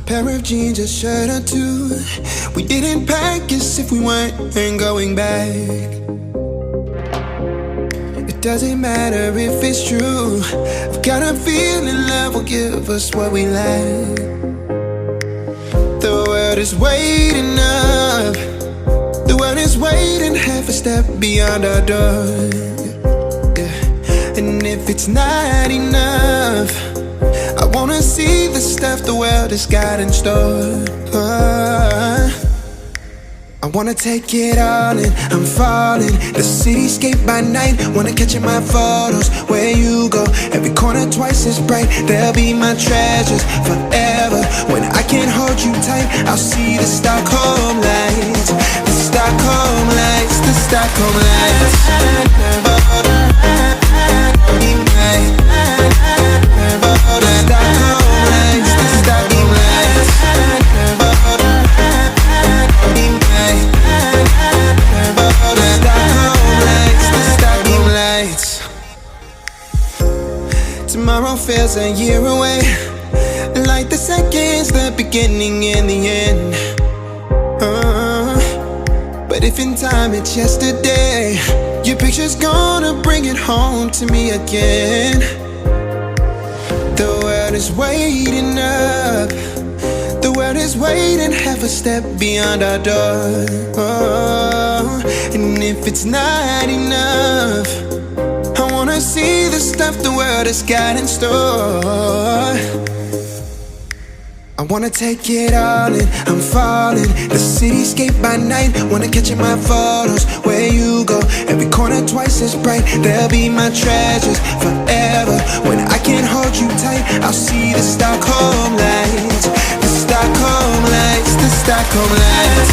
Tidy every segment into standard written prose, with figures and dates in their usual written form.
Pair of jeans, a shirt or two. We didn't pack as if we weren't going back. It doesn't matter if it's true. I've got a feeling love will give us what we lack. The world is waiting up. The world is waiting half a step beyond our door. Yeah. And if it's not enough, I wanna see the stuff the world has got in store. I wanna take it all in, I'm falling. The cityscape by night, wanna catch in my photos. Where you go, every corner twice as bright. They'll be my treasures forever. When I can't hold you tight, I'll see the Stockholm lights. The Stockholm lights, the Stockholm lights. Tomorrow feels a year away, like the seconds, the beginning and the end. But if in time it's yesterday, your picture's gonna bring it home to me again. The world is waiting up. The world is waiting half a step beyond our door. And if it's not enough, I wanna see the stuff the world has got in store. I wanna take it all in, I'm falling. The cityscape by night, wanna catch in my photos. Where you go, every corner twice as bright. They'll be my treasures forever. When I can't hold you tight, I'll see the Stockholm lights. The Stockholm lights, the Stockholm lights.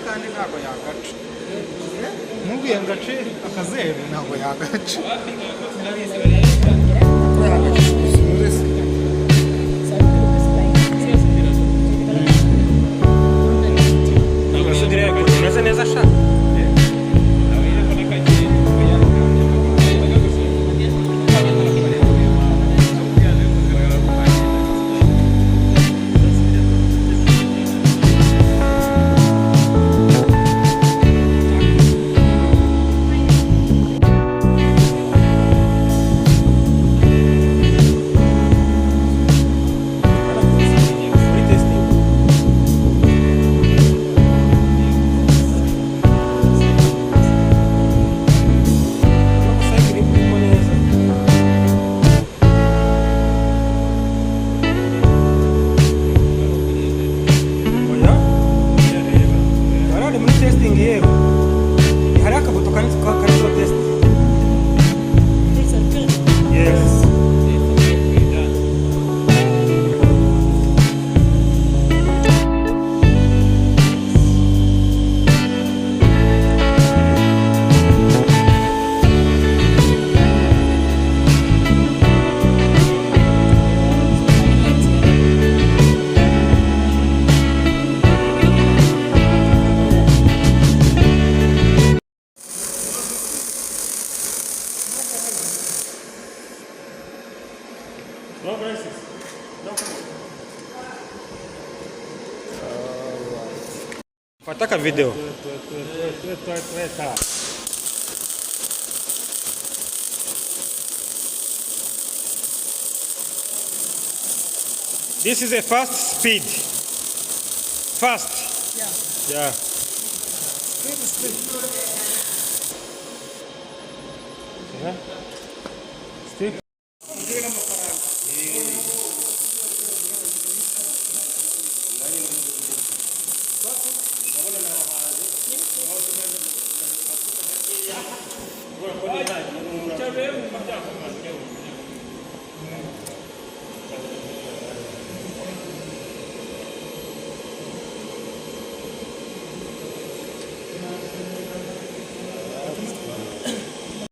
kandi ntabwo yagaca mubwiye ngo ace akazeru ntabwo yagaca Fataka video. This is a fast speed. Fast. Yeah. Yeah. Speed. Yeah. Stick.